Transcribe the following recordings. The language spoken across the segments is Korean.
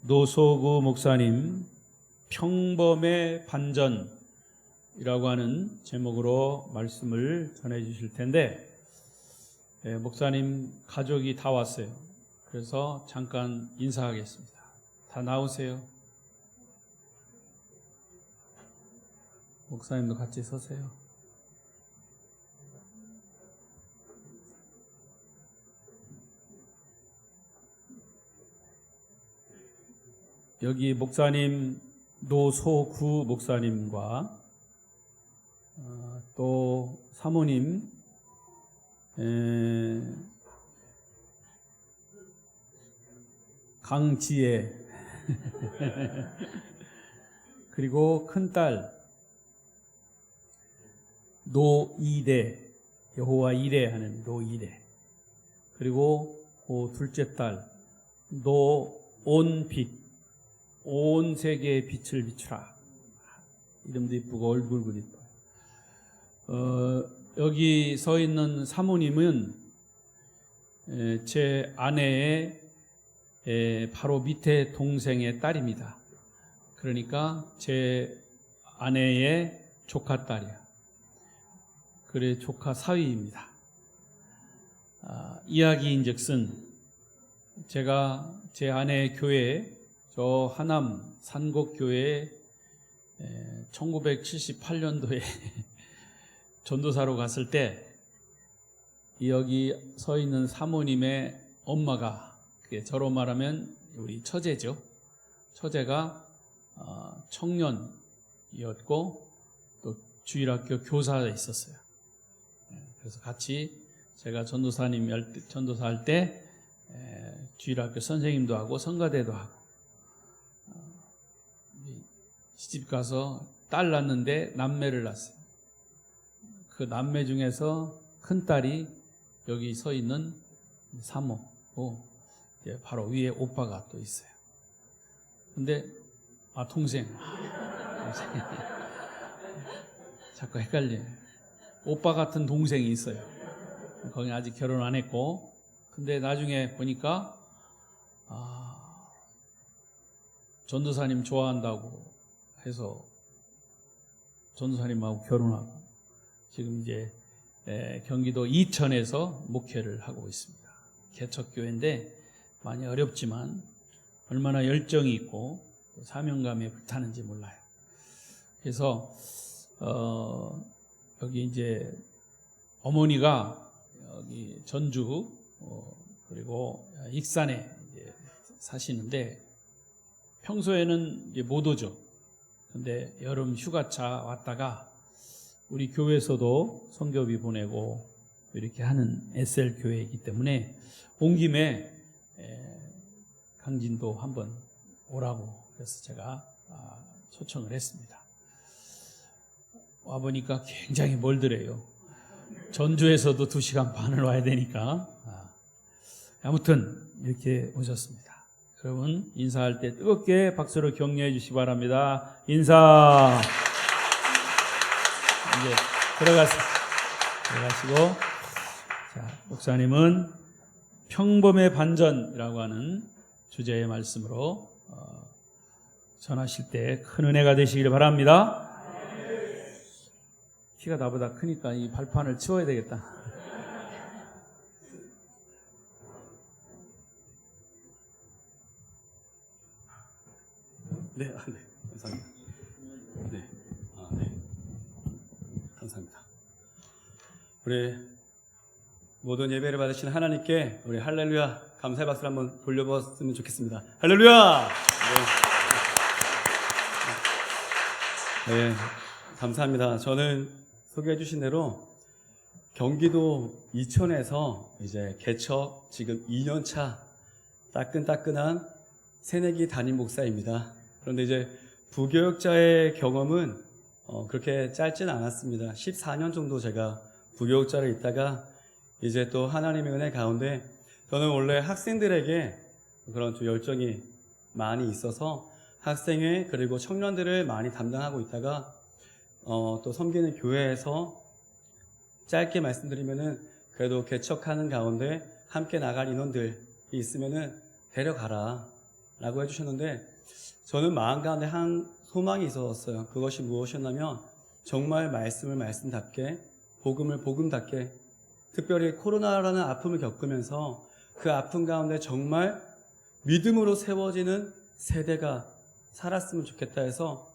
노소구 목사님 평범의 반전이라고 하는 제목으로 말씀을 전해 주실 텐데, 목사님 가족이 다 왔어요. 그래서 잠깐 인사하겠습니다. 다 나오세요. 목사님도 같이 서세요. 여기 목사님 노소구 목사님과 또 사모님 강지혜 그리고 큰딸 노이래, 여호와 이래 하는 노이래, 그리고 둘째 딸 노온빛, 온 세계에 빛을 비추라. 이름도 이쁘고 얼굴도 이뻐요. 여기 서 있는 사모님은 제 아내의 바로 밑에 동생의 딸입니다. 그러니까 제 아내의 조카 딸이야. 그래, 조카 사위입니다. 이야기인즉슨 제가 제 아내의 교회, 저 하남 산곡교회에 1978년도에 전도사로 갔을 때 여기 서 있는 사모님의 엄마가, 그게 저로 말하면 우리 처제죠. 처제가 청년이었고 또 주일학교 교사에 있었어요. 그래서 같이 제가 전도사할 때 주일학교 선생님도 하고 성가대도 하고, 시집 가서 딸 낳는데 남매를 낳았어요. 그 남매 중에서 큰 딸이 여기 서 있는 사모고, 바로 위에 오빠가 또 있어요. 근데 동생. 자꾸 헷갈려요. 오빠 같은 동생이 있어요. 거기 아직 결혼 안 했고, 근데 나중에 보니까 전도사님 좋아한다고 해서 전도사님하고 결혼하고 지금 이제 경기도 이천에서 목회를 하고 있습니다. 개척교회인데 많이 어렵지만 얼마나 열정이 있고 사명감에 불타는지 몰라요. 그래서 여기 이제 어머니가 여기 전주 그리고 익산에 이제 사시는데 평소에는 이제 못 오죠. 근데 여름 휴가차 왔다가 우리 교회에서도 선교비 보내고 이렇게 하는 SL 교회이기 때문에 온 김에 강진도 한번 오라고 그래서 제가 초청을 했습니다. 와보니까 굉장히 멀더래요. 전주에서도 2시간 반을 와야 되니까. 아무튼 이렇게 오셨습니다. 여러분 인사할 때 뜨겁게 박수로 격려해 주시기 바랍니다. 인사. 이제 들어가시고, 자, 목사님은 평범의 반전이라고 하는 주제의 말씀으로 전하실 때 큰 은혜가 되시기를 바랍니다. 키가 나보다 크니까 이 발판을 치워야 되겠다. 네, 감사합니다. 네, 네, 감사합니다. 우리 모든 예배를 받으시는 하나님께 우리 할렐루야 감사의 박수를 한번 돌려보았으면 좋겠습니다. 할렐루야! 네, 감사합니다. 저는 소개해 주신 대로 경기도 이천에서 이제 개척 지금 2년차 따끈따끈한 새내기 담임 목사입니다. 그런데 이제 부교육자의 경험은 그렇게 짧진 않았습니다. 14년 정도 제가 부교육자를 있다가 이제 또 하나님의 은혜 가운데 저는 원래 학생들에게 그런 좀 열정이 많이 있어서 학생회 그리고 청년들을 많이 담당하고 있다가 또 섬기는 교회에서 짧게 말씀드리면은 그래도 개척하는 가운데 함께 나갈 인원들이 있으면은 데려가라. 라고 해주셨는데 저는 마음 가운데 한 소망이 있었어요. 그것이 무엇이었냐면 정말 말씀을 말씀답게 복음을 복음답게 특별히 코로나라는 아픔을 겪으면서 그 아픔 가운데 정말 믿음으로 세워지는 세대가 살았으면 좋겠다 해서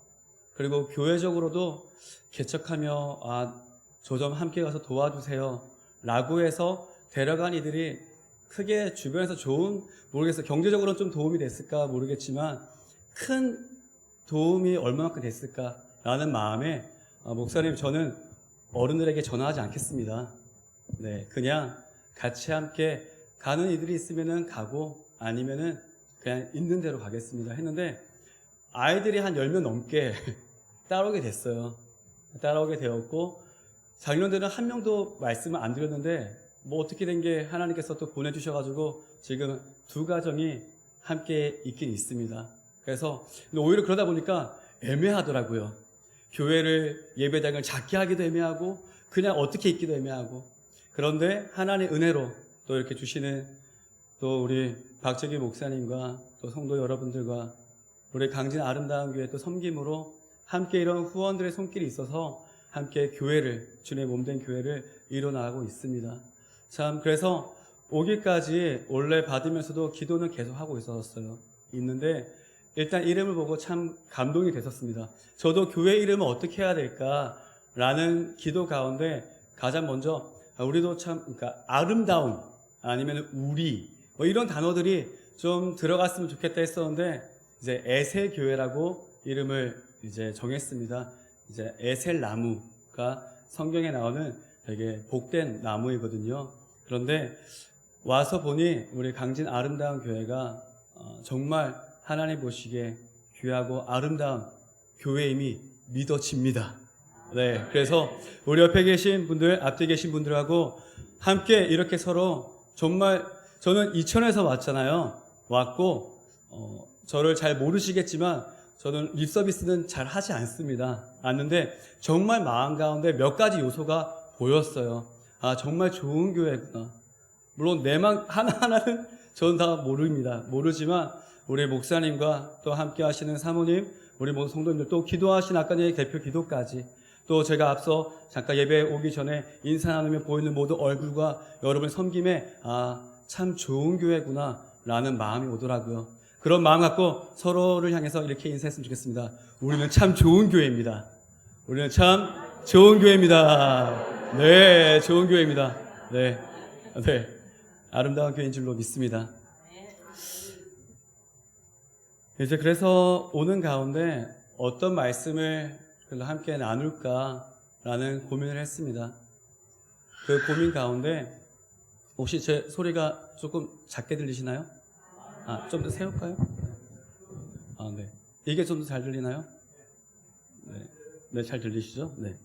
그리고 교회적으로도 개척하며 저 좀 함께 가서 도와주세요 라고 해서 데려간 이들이 크게 주변에서 모르겠어요. 경제적으로는 좀 도움이 됐을까 모르겠지만 큰 도움이 얼마만큼 됐을까라는 마음에 목사님 저는 어른들에게 전화하지 않겠습니다. 네, 그냥 같이 함께 가는 이들이 있으면은 가고 아니면은 그냥 있는 대로 가겠습니다 했는데 아이들이 한 10명 넘게 따라오게 됐어요. 따라오게 되었고 작년에는 한 명도 말씀을 안 드렸는데 뭐 어떻게 된 게 하나님께서 또 보내주셔가지고 지금 2가정이 함께 있긴 있습니다. 그래서 오히려 그러다 보니까 애매하더라고요. 교회를 예배당을 작게 하기도 애매하고 그냥 어떻게 있기도 애매하고 그런데 하나님의 은혜로 또 이렇게 주시는 또 우리 박재기 목사님과 또 성도 여러분들과 우리 강진 아름다운 교회 또 섬김으로 함께 이런 후원들의 손길이 있어서 함께 교회를 주님의 몸된 교회를 이뤄나가고 있습니다. 참 그래서 오기까지 원래 받으면서도 기도는 계속 하고 있는데 일단 이름을 보고 참 감동이 됐었습니다. 저도 교회 이름을 어떻게 해야 될까라는 기도 가운데 가장 먼저 우리도 참 그러니까 아름다운 아니면 우리 뭐 이런 단어들이 좀 들어갔으면 좋겠다 했었는데 이제 에셀교회라고 이름을 이제 정했습니다. 이제 에셀 나무가 성경에 나오는 되게 복된 나무이거든요. 그런데 와서 보니 우리 강진 아름다운 교회가 정말 하나님 보시기에 귀하고 아름다운 교회임이 믿어집니다. 네, 그래서 우리 옆에 계신 분들, 앞에 계신 분들하고 함께 이렇게 서로 정말 저는 이천에서 왔고 저를 잘 모르시겠지만 저는 립서비스는 잘 하지 않는데 정말 마음 가운데 몇 가지 요소가 보였어요. 정말 좋은 교회구나. 물론 내만 하나하나는 저는 다 모르지만 우리 목사님과 또 함께 하시는 사모님, 우리 모든 성도님들 또 기도하신 아까 전에 대표 기도까지 또 제가 앞서 잠깐 예배 오기 전에 인사 나누며 보이는 모든 얼굴과 여러분의 섬김에 참 좋은 교회구나 라는 마음이 오더라고요. 그런 마음 갖고 서로를 향해서 이렇게 인사했으면 좋겠습니다. 우리는 참 좋은 교회입니다. 우리는 참 좋은 교회입니다. 네, 좋은 교회입니다. 네, 아름다운 교회인 줄로 믿습니다. 이제 그래서 오는 가운데 어떤 말씀을 함께 나눌까라는 고민을 했습니다. 그 고민 가운데 혹시 제 소리가 조금 작게 들리시나요? 좀 더 세울까요? 네. 이게 좀 더 잘 들리나요? 네, 잘 들리시죠? 네.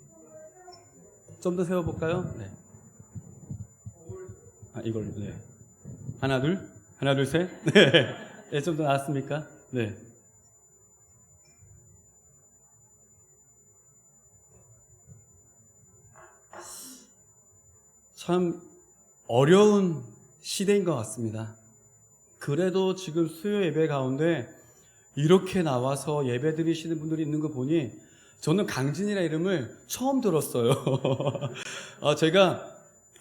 좀 더 세워볼까요? 네. 이걸, 네. 하나, 둘, 셋. 네. 좀 더 나았습니까? 네. 참 어려운 시대인 것 같습니다. 그래도 지금 수요 예배 가운데 이렇게 나와서 예배 드리시는 분들이 있는 거 보니 저는 강진이라는 이름을 처음 들었어요. 제가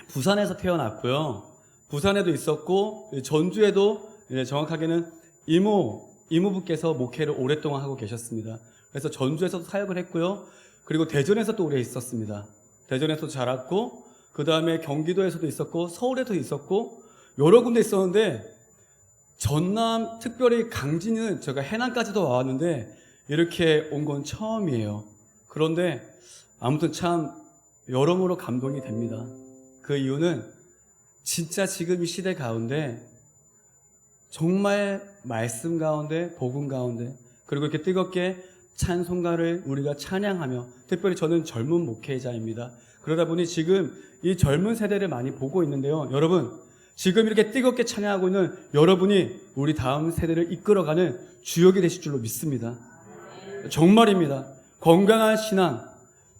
부산에서 태어났고요. 부산에도 있었고 전주에도 정확하게는 이모부께서 목회를 오랫동안 하고 계셨습니다. 그래서 전주에서도 사역을 했고요. 그리고 대전에서 또 오래 있었습니다. 대전에서도 자랐고 그 다음에 경기도에서도 있었고 서울에도 있었고 여러 군데 있었는데 전남 특별히 강진은 제가 해남까지도 와왔는데 이렇게 온 건 처음이에요. 그런데 아무튼 참 여러모로 감동이 됩니다. 그 이유는 진짜 지금 이 시대 가운데 정말 말씀 가운데 복음 가운데 그리고 이렇게 뜨겁게 찬송가를 우리가 찬양하며 특별히 저는 젊은 목회자입니다. 그러다 보니 지금 이 젊은 세대를 많이 보고 있는데요. 여러분 지금 이렇게 뜨겁게 찬양하고 있는 여러분이 우리 다음 세대를 이끌어가는 주역이 되실 줄로 믿습니다. 정말입니다. 건강한 신앙,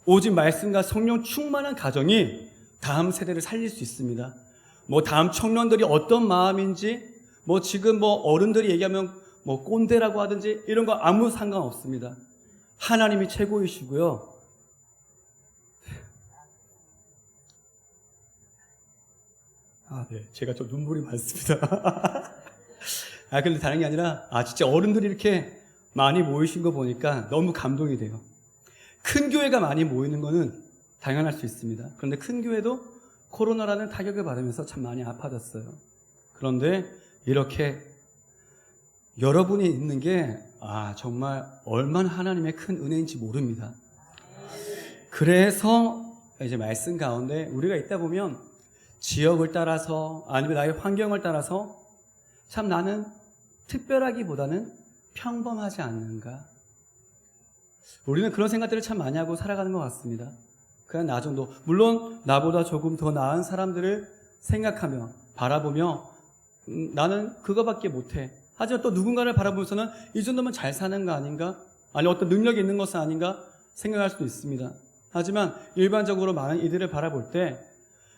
오직 말씀과 성령 충만한 가정이 다음 세대를 살릴 수 있습니다. 다음 청년들이 어떤 마음인지, 지금 어른들이 얘기하면 뭐 꼰대라고 하든지 이런 거 아무 상관없습니다. 하나님이 최고이시고요. 네. 제가 좀 눈물이 많습니다. 근데 다른 게 아니라, 진짜 어른들이 이렇게 많이 모이신 거 보니까 너무 감동이 돼요. 큰 교회가 많이 모이는 거는 당연할 수 있습니다. 그런데 큰 교회도 코로나라는 타격을 받으면서 참 많이 아파졌어요. 그런데 이렇게 여러분이 있는 게, 정말 얼마나 하나님의 큰 은혜인지 모릅니다. 그래서 이제 말씀 가운데 우리가 있다 보면 지역을 따라서 아니면 나의 환경을 따라서 참 나는 특별하기보다는 평범하지 않는가. 우리는 그런 생각들을 참 많이 하고 살아가는 것 같습니다. 그냥 나 정도. 물론 나보다 조금 더 나은 사람들을 생각하며 바라보며 나는 그거밖에 못해. 하지만 또 누군가를 바라보면서는 이 정도면 잘 사는 거 아닌가? 아니 어떤 능력이 있는 것은 아닌가? 생각할 수도 있습니다. 하지만 일반적으로 많은 이들을 바라볼 때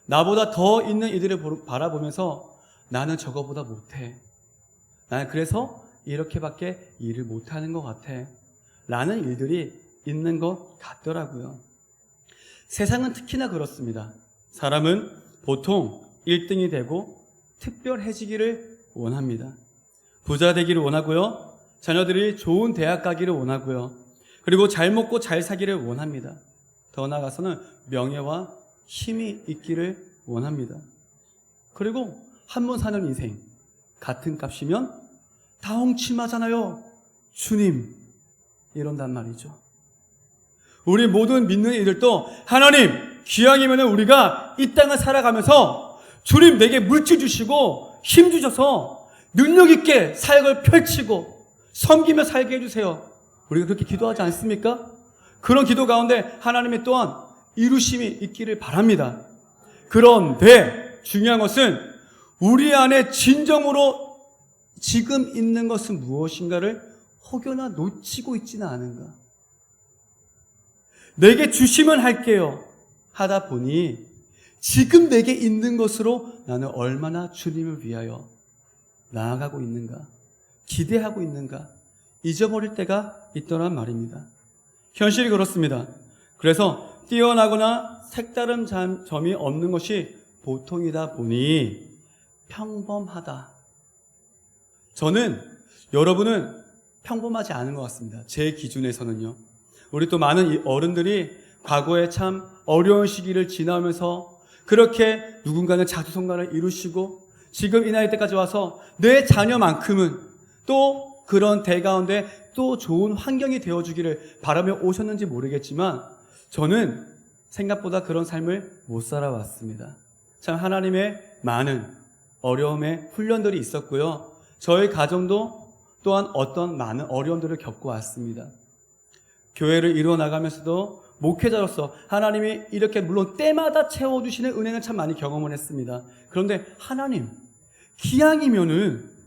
나보다 더 있는 이들을 바라보면서 나는 저거보다 못해. 나는 그래서 이렇게밖에 일을 못하는 것 같아. 라는 일들이 있는 것 같더라고요. 세상은 특히나 그렇습니다. 사람은 보통 1등이 되고 특별해지기를 원합니다. 부자 되기를 원하고요. 자녀들이 좋은 대학 가기를 원하고요. 그리고 잘 먹고 잘 사기를 원합니다. 더 나아가서는 명예와 힘이 있기를 원합니다. 그리고 한 번 사는 인생 같은 값이면 다 엉침하잖아요. 주님 이런단 말이죠. 우리 모든 믿는 이들도 하나님 기왕이면 우리가 이 땅을 살아가면서 주님 내게 물질 주시고 힘 주셔서 능력 있게 사역을 펼치고 섬기며 살게 해주세요. 우리가 그렇게 기도하지 않습니까? 그런 기도 가운데 하나님이 또한 이루심이 있기를 바랍니다. 그런데 중요한 것은 우리 안에 진정으로 지금 있는 것은 무엇인가를 혹여나 놓치고 있지는 않은가. 내게 주시면 할게요 하다 보니 지금 내게 있는 것으로 나는 얼마나 주님을 위하여 나아가고 있는가, 기대하고 있는가 잊어버릴 때가 있더란 말입니다. 현실이 그렇습니다. 그래서 뛰어나거나 색다른 점이 없는 것이 보통이다 보니 평범하다. 저는 여러분은 평범하지 않은 것 같습니다. 제 기준에서는요. 우리 또 많은 어른들이 과거에 참 어려운 시기를 지나면서 그렇게 누군가는 자수성가를 이루시고 지금 이 나이 때까지 와서 내 자녀만큼은 또 그런 대가운데 또 좋은 환경이 되어주기를 바라며 오셨는지 모르겠지만 저는 생각보다 그런 삶을 못 살아왔습니다. 참 하나님의 많은 어려움의 훈련들이 있었고요. 저희 가정도 또한 어떤 많은 어려움들을 겪고 왔습니다. 교회를 이루어나가면서도 목회자로서 하나님이 이렇게 물론 때마다 채워주시는 은혜는 참 많이 경험을 했습니다. 그런데 하나님 기왕이면은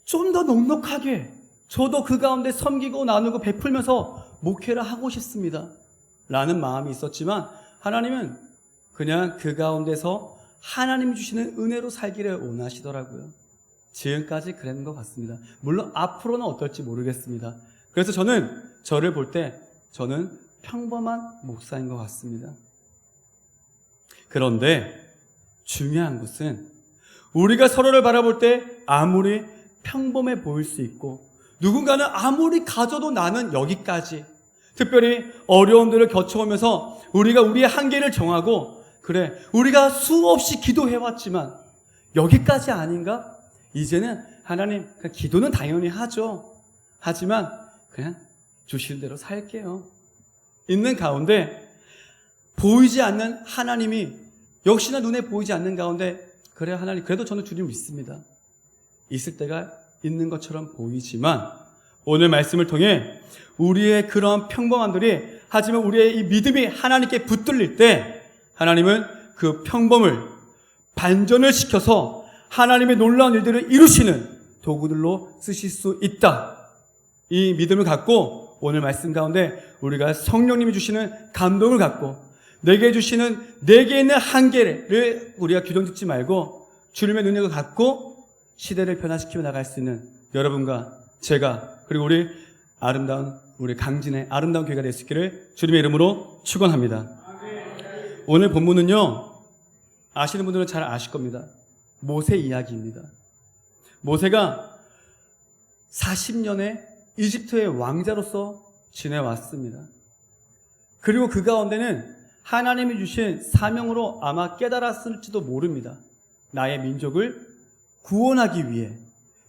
좀 더 넉넉하게 저도 그 가운데 섬기고 나누고 베풀면서 목회를 하고 싶습니다 라는 마음이 있었지만 하나님은 그냥 그 가운데서 하나님이 주시는 은혜로 살기를 원하시더라고요. 지금까지 그랬는 것 같습니다. 물론 앞으로는 어떨지 모르겠습니다. 그래서 저는 저를 볼 때 저는 평범한 목사인 것 같습니다. 그런데 중요한 것은 우리가 서로를 바라볼 때 아무리 평범해 보일 수 있고 누군가는 아무리 가져도 나는 여기까지, 특별히 어려움들을 겪어오면서 우리가 우리의 한계를 정하고 그래 우리가 수없이 기도해왔지만 여기까지 아닌가? 이제는 하나님 기도는 당연히 하죠. 하지만 그냥 주시는 대로 살게요. 있는 가운데 보이지 않는 하나님이 역시나 눈에 보이지 않는 가운데 그래 하나님 그래도 저는 주님 믿습니다. 있을 때가 있는 것처럼 보이지만 오늘 말씀을 통해 우리의 그런 평범함들이 하지만 우리의 이 믿음이 하나님께 붙들릴 때 하나님은 그 평범을 반전을 시켜서 하나님의 놀라운 일들을 이루시는 도구들로 쓰실 수 있다. 이 믿음을 갖고 오늘 말씀 가운데 우리가 성령님이 주시는 감동을 갖고 내게 주시는 내게 있는 한계를 우리가 규정짓지 말고 주님의 능력을 갖고 시대를 변화시키며 나갈 수 있는 여러분과 제가 그리고 우리 강진의 아름다운 교회가 될 수 있기를 주님의 이름으로 축원합니다. 오늘 본문은요, 아시는 분들은 잘 아실 겁니다. 모세 이야기입니다. 모세가 40년의 이집트의 왕자로서 지내왔습니다. 그리고 그 가운데는 하나님이 주신 사명으로 아마 깨달았을지도 모릅니다. 나의 민족을 구원하기 위해,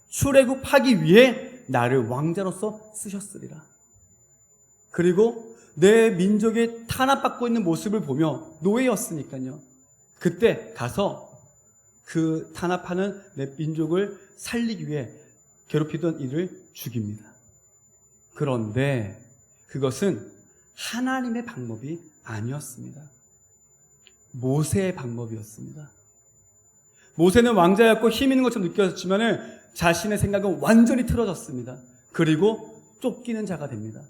출애굽하기 위해 나를 왕자로서 쓰셨으리라. 그리고 내 민족이 탄압받고 있는 모습을 보며 노예였으니까요. 그때 가서 그 탄압하는 내 민족을 살리기 위해 괴롭히던 이를 죽입니다. 그런데 그것은 하나님의 방법이 아니었습니다. 모세의 방법이었습니다. 모세는 왕자였고 힘 있는 것처럼 느껴졌지만 자신의 생각은 완전히 틀어졌습니다. 그리고 쫓기는 자가 됩니다.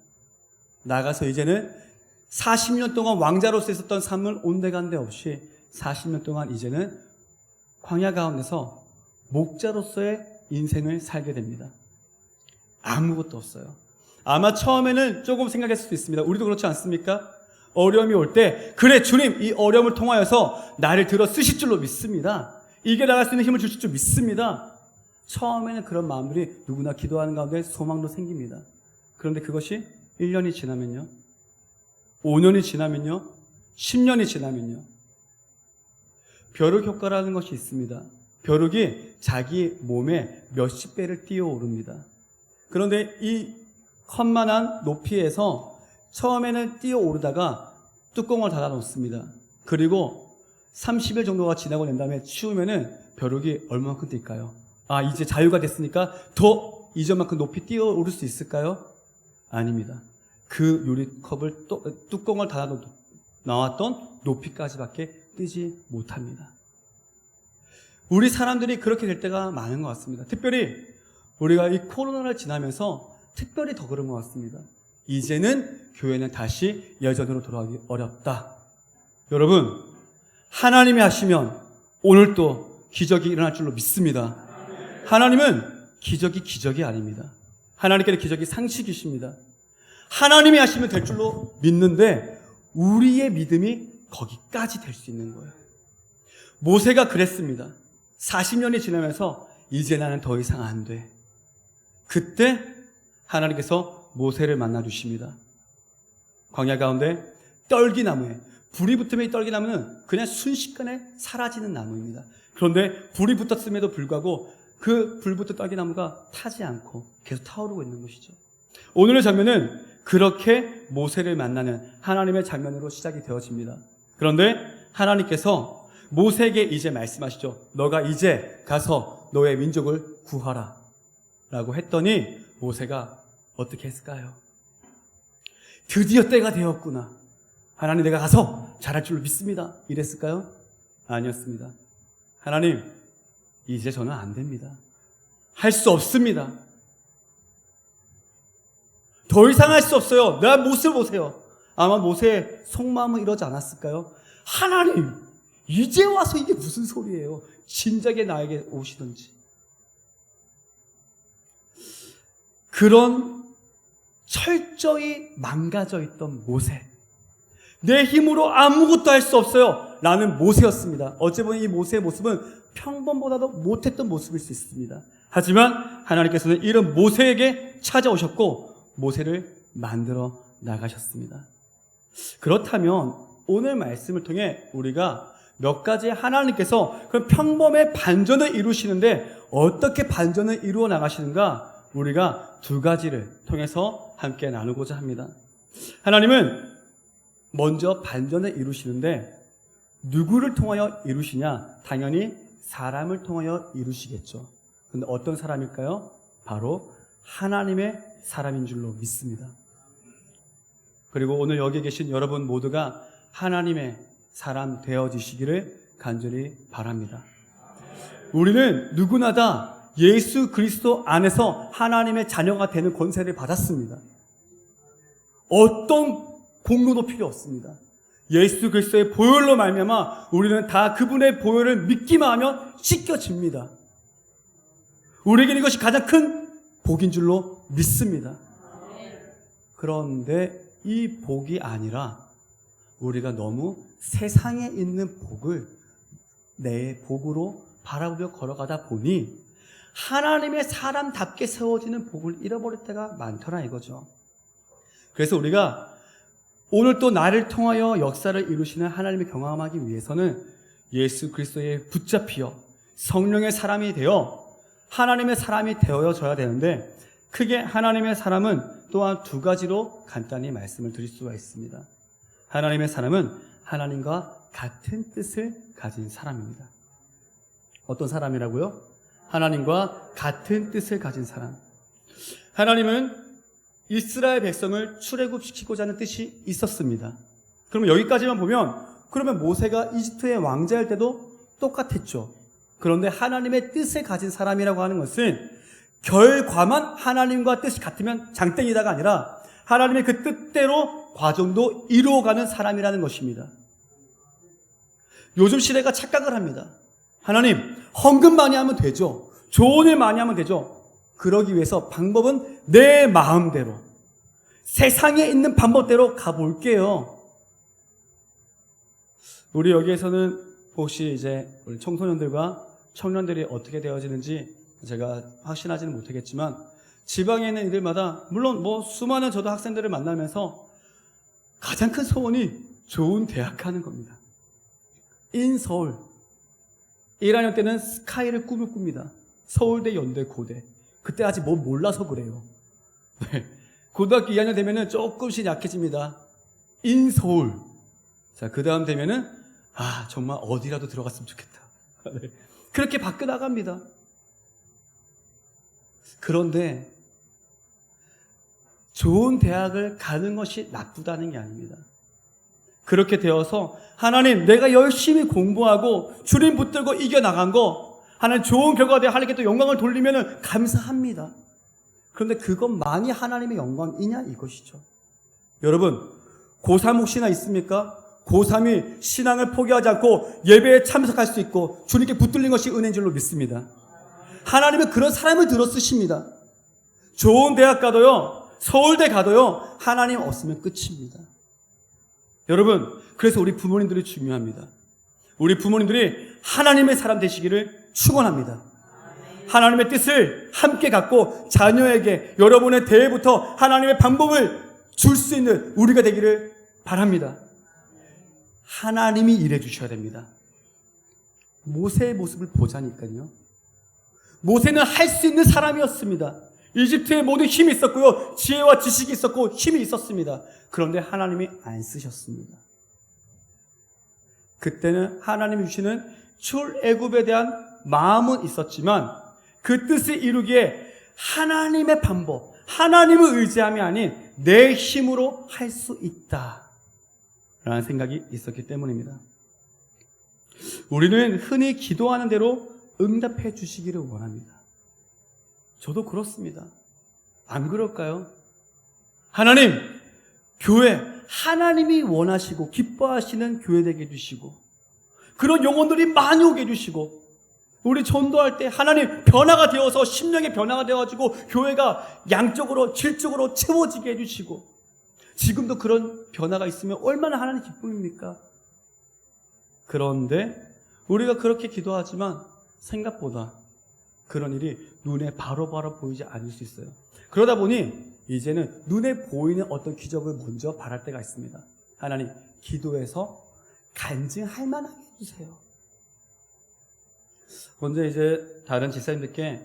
나가서 이제는 40년 동안 왕자로서 있었던 삶을 온데간데 없이 40년 동안 이제는 광야 가운데서 목자로서의 인생을 살게 됩니다. 아무것도 없어요. 아마 처음에는 조금 생각했을 수도 있습니다. 우리도 그렇지 않습니까? 어려움이 올 때 그래 주님 이 어려움을 통하여서 나를 들어 쓰실 줄로 믿습니다. 이겨나갈 수 있는 힘을 주실 줄 믿습니다. 처음에는 그런 마음들이 누구나 기도하는 가운데 소망도 생깁니다. 그런데 그것이 1년이 지나면요, 5년이 지나면요, 10년이 지나면요, 벼룩 효과라는 것이 있습니다. 벼룩이 자기 몸에 몇십 배를 뛰어오릅니다. 그런데 이 컵만한 높이에서 처음에는 뛰어오르다가 뚜껑을 닫아 놓습니다. 그리고 30일 정도가 지나고 난 다음에 치우면은 벼룩이 얼마만큼 뛸까요? 아, 이제 자유가 됐으니까 더 이전만큼 높이 뛰어오를 수 있을까요? 아닙니다. 그 유리컵을 뚜껑을 닫아 나왔던 높이까지밖에 뛰지 못합니다. 우리 사람들이 그렇게 될 때가 많은 것 같습니다. 특별히 우리가 이 코로나를 지나면서 특별히 더 그런 것 같습니다. 이제는 교회는 다시 예전으로 돌아가기 어렵다. 여러분, 하나님이 하시면 오늘도 기적이 일어날 줄로 믿습니다. 하나님은 기적이 아닙니다. 하나님께는 기적이 상식이십니다. 하나님이 하시면 될 줄로 믿는데 우리의 믿음이 거기까지 될 수 있는 거예요. 모세가 그랬습니다. 40년이 지나면서 이제 나는 더 이상 안 돼. 그때 하나님께서 모세를 만나 주십니다. 광야 가운데 떨기나무에 불이 붙으면 이 떨기나무는 그냥 순식간에 사라지는 나무입니다. 그런데 불이 붙었음에도 불구하고 그 불붙은 떨기나무가 타지 않고 계속 타오르고 있는 것이죠. 오늘의 장면은 그렇게 모세를 만나는 하나님의 장면으로 시작이 되어집니다. 그런데 하나님께서 모세에게 이제 말씀하시죠. 너가 이제 가서 너의 민족을 구하라 라고 했더니 모세가 어떻게 했을까요? 드디어 때가 되었구나. 하나님 내가 가서 잘할 줄로 믿습니다. 이랬을까요? 아니었습니다. 하나님 이제 저는 안 됩니다. 할 수 없습니다. 더 이상 할 수 없어요. 내 모습을 보세요. 아마 모세의 속마음은 이러지 않았을까요? 하나님 이제 와서 이게 무슨 소리예요? 진작에 나에게 오시던지. 그런 철저히 망가져 있던 모세, 내 힘으로 아무것도 할 수 없어요 라는 모세였습니다. 어찌 보면 이 모세의 모습은 평범보다도 못했던 모습일 수 있습니다. 하지만 하나님께서는 이런 모세에게 찾아오셨고 모세를 만들어 나가셨습니다. 그렇다면 오늘 말씀을 통해 우리가 몇 가지 하나님께서 그런 평범의 반전을 이루시는데 어떻게 반전을 이루어 나가시는가 우리가 두 가지를 통해서 함께 나누고자 합니다. 하나님은 먼저 반전을 이루시는데 누구를 통하여 이루시냐? 당연히 사람을 통하여 이루시겠죠. 그런데 어떤 사람일까요? 바로 하나님의 사람인 줄로 믿습니다. 그리고 오늘 여기 계신 여러분 모두가 하나님의 사람 되어지시기를 간절히 바랍니다. 우리는 누구나 다 예수 그리스도 안에서 하나님의 자녀가 되는 권세를 받았습니다. 어떤 공로도 필요 없습니다. 예수 그리스도의 보혈로 말미암아 우리는 다 그분의 보혈을 믿기만 하면 씻겨집니다. 우리에게는 이것이 가장 큰 복인 줄로 믿습니다. 그런데 이 복이 아니라 우리가 너무 세상에 있는 복을 내 복으로 바라보며 걸어가다 보니 하나님의 사람답게 세워지는 복을 잃어버릴 때가 많더라 이거죠. 그래서 우리가 오늘 또 나를 통하여 역사를 이루시는 하나님을 경험하기 위해서는 예수 그리스도에 붙잡히어 성령의 사람이 되어 하나님의 사람이 되어져야 되는데, 크게 하나님의 사람은 또한 두 가지로 간단히 말씀을 드릴 수가 있습니다. 하나님의 사람은 하나님과 같은 뜻을 가진 사람입니다. 어떤 사람이라고요? 하나님과 같은 뜻을 가진 사람. 하나님은 이스라엘 백성을 출애굽시키고자 하는 뜻이 있었습니다. 그러면 여기까지만 보면, 그러면 모세가 이집트의 왕자일 때도 똑같았죠. 그런데 하나님의 뜻을 가진 사람이라고 하는 것은 결과만 하나님과 뜻이 같으면 장땡이다가 아니라 하나님의 그 뜻대로 과정도 이루어가는 사람이라는 것입니다. 요즘 시대가 착각을 합니다. 하나님, 헌금 많이 하면 되죠. 좋은 일 많이 하면 되죠. 그러기 위해서 방법은 내 마음대로, 세상에 있는 방법대로 가볼게요. 우리 여기에서는 혹시 이제 우리 청소년들과 청년들이 어떻게 되어지는지 제가 확신하지는 못하겠지만, 지방에 있는 이들마다 물론 수많은 저도 학생들을 만나면서 가장 큰 소원이 좋은 대학 가는 겁니다. 인 서울 1학년 때는 스카이를 꿈을 꿉니다. 서울대, 연대, 고대. 그때 아직 몰라서 그래요. 네. 고등학교 2학년 되면은 조금씩 약해집니다. 인 서울. 자, 그 다음 되면은 정말 어디라도 들어갔으면 좋겠다. 네. 그렇게 바뀌어 나갑니다. 그런데 좋은 대학을 가는 것이 나쁘다는 게 아닙니다. 그렇게 되어서 하나님, 내가 열심히 공부하고 주림 붙들고 이겨나간 거 하나님 좋은 결과가 되어 하나님께 또 영광을 돌리면 감사합니다. 그런데 그것만이 하나님의 영광이냐 이것이죠. 여러분, 고3 혹시나 있습니까? 고3이 신앙을 포기하지 않고 예배에 참석할 수 있고 주님께 붙들린 것이 은혜인 줄로 믿습니다. 하나님은 그런 사람을 들어 쓰십니다. 좋은 대학 가도요, 서울대 가도요, 하나님 없으면 끝입니다. 여러분, 그래서 우리 부모님들이 중요합니다. 우리 부모님들이 하나님의 사람 되시기를 축원합니다. 하나님의 뜻을 함께 갖고 자녀에게 여러분의 대회부터 하나님의 방법을 줄 수 있는 우리가 되기를 바랍니다. 하나님이 일해 주셔야 됩니다. 모세의 모습을 보자니까요. 모세는 할 수 있는 사람이었습니다. 이집트에 모든 힘이 있었고요, 지혜와 지식이 있었고 힘이 있었습니다. 그런데 하나님이 안 쓰셨습니다. 그때는 하나님이 주시는 출애굽에 대한 마음은 있었지만 그 뜻을 이루기에 하나님의 방법, 하나님을 의지함이 아닌 내 힘으로 할 수 있다라는 생각이 있었기 때문입니다. 우리는 흔히 기도하는 대로 응답해 주시기를 원합니다. 저도 그렇습니다. 안 그럴까요? 하나님, 교회, 하나님이 원하시고 기뻐하시는 교회 되게 해주시고 그런 영혼들이 많이 오게 해주시고, 우리 전도할 때 하나님 변화가 되어서 심령의 변화가 되어가지고 교회가 양적으로 질적으로 채워지게 해주시고, 지금도 그런 변화가 있으면 얼마나 하나님 기쁨입니까? 그런데 우리가 그렇게 기도하지만 생각보다 그런 일이 눈에 바로바로 보이지 않을 수 있어요. 그러다 보니 이제는 눈에 보이는 어떤 기적을 먼저 바랄 때가 있습니다. 하나님, 기도해서 간증할 만하게 해주세요. 먼저 이제 다른 집사님들께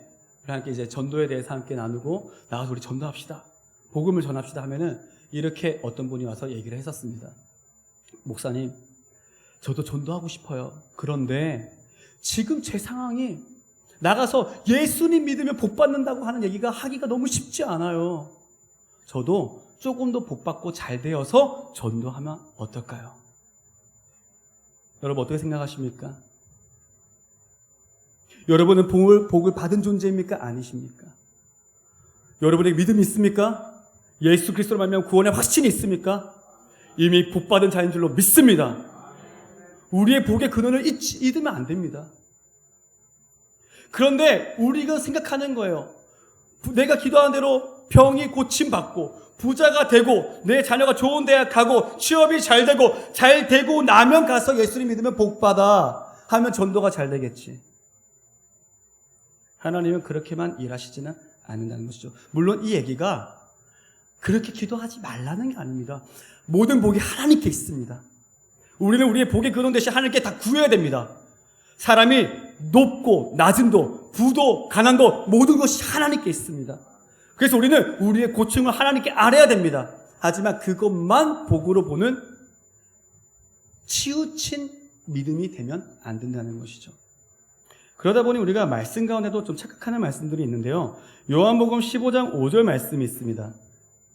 함께 이제 전도에 대해서 함께 나누고 나가서 우리 전도합시다, 복음을 전합시다 하면은 이렇게 어떤 분이 와서 얘기를 했었습니다. 목사님, 저도 전도하고 싶어요. 그런데 지금 제 상황이 나가서 예수님 믿으면 복 받는다고 하는 얘기가 하기가 너무 쉽지 않아요. 저도 조금 더 복 받고 잘 되어서 전도하면 어떨까요? 여러분 어떻게 생각하십니까? 여러분은 복을 받은 존재입니까? 아니십니까? 여러분에게 믿음이 있습니까? 예수 그리스도로 말미암아 구원의 확신이 있습니까? 이미 복 받은 자인 줄로 믿습니다. 우리의 복의 근원을 잊으면 안 됩니다. 그런데 우리가 생각하는 거예요. 내가 기도하는 대로 병이 고침받고 부자가 되고 내 자녀가 좋은 대학 가고 취업이 잘 되고 나면 가서 예수님 믿으면 복받아 하면 전도가 잘 되겠지. 하나님은 그렇게만 일하시지는 않는다는 것이죠. 물론 이 얘기가 그렇게 기도하지 말라는 게 아닙니다. 모든 복이 하나님께 있습니다. 우리는 우리의 복의 근원 대신 하나님께 다 구해야 됩니다. 사람이 높고 낮음도 부도 가난도 모든 것이 하나님께 있습니다. 그래서 우리는 우리의 고충을 하나님께 아뢰야 됩니다. 하지만 그것만 복으로 보는 치우친 믿음이 되면 안 된다는 것이죠. 그러다 보니 우리가 말씀 가운데도 좀 착각하는 말씀들이 있는데요. 요한복음 15장 5절 말씀이 있습니다.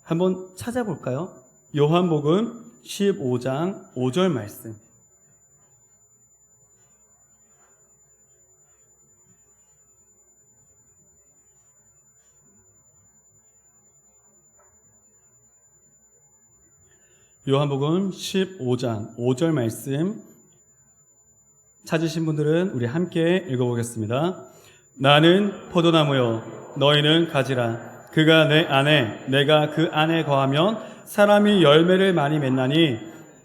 한번 찾아볼까요? 요한복음 15장 5절 말씀. 요한복음 15장 5절 말씀 찾으신 분들은 우리 함께 읽어보겠습니다. 나는 포도나무요 너희는 가지라. 그가 내 안에 내가 그 안에 거하면 사람이 열매를 많이 맺나니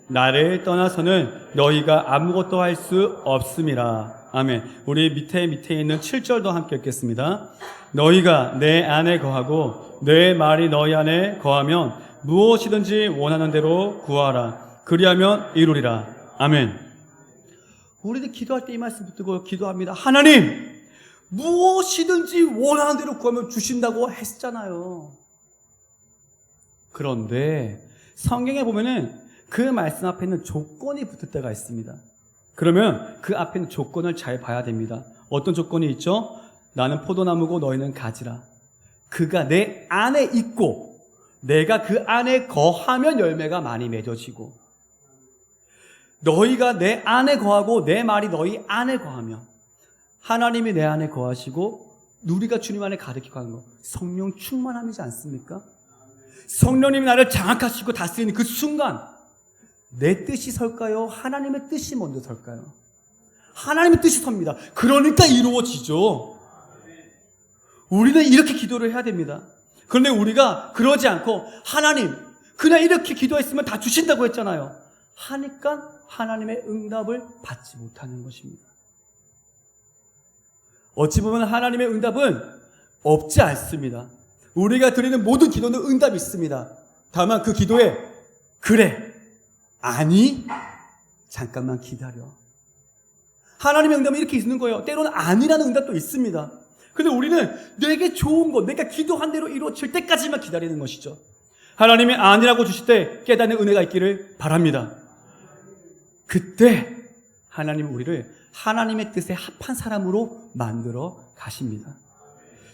나를 떠나서는 너희가 아무것도 할 수 없음이라. 아멘. 우리 밑에 있는 7절도 함께 읽겠습니다. 너희가 내 안에 거하고 내 말이 너희 안에 거하면 무엇이든지 원하는 대로 구하라. 그리하면 이루리라. 아멘. 우리들 기도할 때 이 말씀 붙들고 기도합니다. 하나님, 무엇이든지 원하는 대로 구하면 주신다고 했잖아요. 그런데 성경에 보면은 그 말씀 앞에는 조건이 붙을 때가 있습니다. 그러면 그 앞에는 조건을 잘 봐야 됩니다. 어떤 조건이 있죠? 나는 포도나무고 너희는 가지라. 그가 내 안에 있고 내가 그 안에 거하면 열매가 많이 맺어지고 너희가 내 안에 거하고 내 말이 너희 안에 거하면 하나님이 내 안에 거하시고 우리가 주님 안에 가득히 하는 거 성령 충만함이지 않습니까? 성령님이 나를 장악하시고 다스리는 그 순간 내 뜻이 설까요? 하나님의 뜻이 먼저 설까요? 하나님의 뜻이 섭니다. 그러니까 이루어지죠. 우리는 이렇게 기도를 해야 됩니다. 그런데 우리가 그러지 않고 하나님 그냥 이렇게 기도했으면 다 주신다고 했잖아요. 하니까 하나님의 응답을 받지 못하는 것입니다. 어찌 보면 하나님의 응답은 없지 않습니다. 우리가 드리는 모든 기도는 응답이 있습니다. 다만 그 기도에 그래, 아니, 잠깐만 기다려. 하나님의 응답은 이렇게 있는 거예요. 때로는 아니라는 응답도 있습니다. 근데 우리는 내게 좋은 것, 내가 기도한 대로 이루어질 때까지만 기다리는 것이죠. 하나님이 아니라고 주실 때 깨닫는 은혜가 있기를 바랍니다. 그때 하나님은 우리를 하나님의 뜻에 합한 사람으로 만들어 가십니다.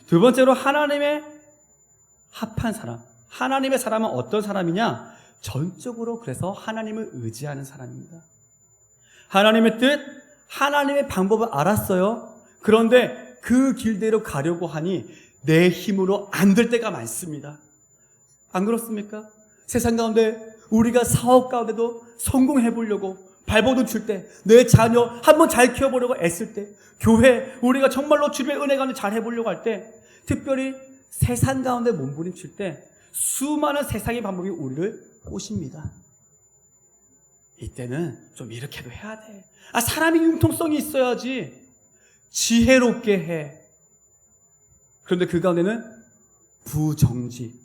두 번째로 하나님의 합한 사람. 하나님의 사람은 어떤 사람이냐? 전적으로 그래서 하나님을 의지하는 사람입니다. 하나님의 뜻, 하나님의 방법을 알았어요. 그런데 그 길대로 가려고 하니 내 힘으로 안 될 때가 많습니다. 안 그렇습니까? 세상 가운데 우리가 사업 가운데도 성공해 보려고 발버둥 칠 때, 내 자녀 한번 잘 키워보려고 애쓸 때, 교회 우리가 정말로 주님의 은혜 가운데 잘 해보려고 할 때, 특별히 세상 가운데 몸부림칠 때 수많은 세상의 방법이 우리를 꼬십니다. 이때는 좀 이렇게도 해야 돼. 사람이 융통성이 있어야지. 지혜롭게 해. 그런데 그 가운데는 부정직,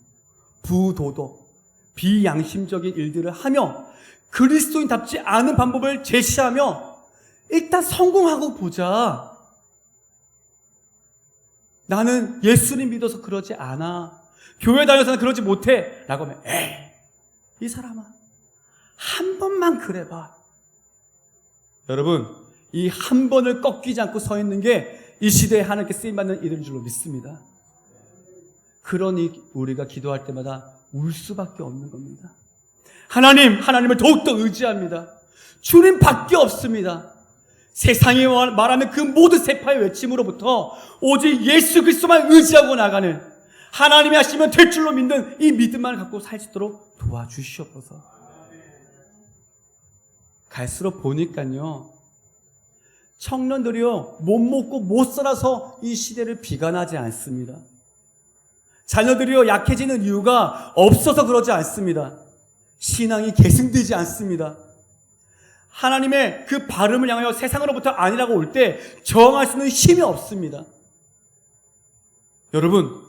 부도덕, 비양심적인 일들을 하며 그리스도인답지 않은 방법을 제시하며 일단 성공하고 보자. 나는 예수님 믿어서 그러지 않아. 교회 다녀서는 그러지 못해. 라고 하면 이 사람아 한 번만 그래봐. 여러분 이 한 번을 꺾이지 않고 서 있는 게 이 시대에 하나님께 쓰임받는 일인 줄로 믿습니다. 그러니 우리가 기도할 때마다 울 수밖에 없는 겁니다. 하나님을 더욱더 의지합니다. 주님밖에 없습니다. 세상이 말하는 그 모든 세파의 외침으로부터 오직 예수 그리스도만 의지하고 나가는 하나님이 하시면 될 줄로 믿는 이 믿음만 갖고 살 수 있도록 도와주시옵소서. 갈수록 보니까요, 청년들이요 못 먹고 못 살아서 이 시대를 비관하지 않습니다. 자녀들이요 약해지는 이유가 없어서 그러지 않습니다. 신앙이 계승되지 않습니다. 하나님의 그 발음을 향하여 세상으로부터 아니라고 올 때 저항할 수 있는 힘이 없습니다. 여러분,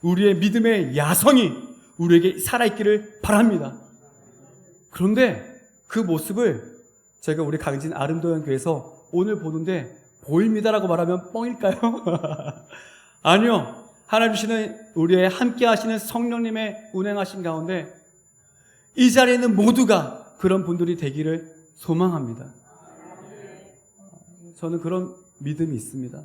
우리의 믿음의 야성이 우리에게 살아있기를 바랍니다. 그런데 그 모습을 제가 우리 강진 아름도연 교회에서 오늘 보는데 보입니다라고 말하면 뻥일까요? 아니요. 하나님 주시는 우리의 함께 하시는 성령님의 운행하신 가운데 이 자리에 있는 모두가 그런 분들이 되기를 소망합니다. 저는 그런 믿음이 있습니다.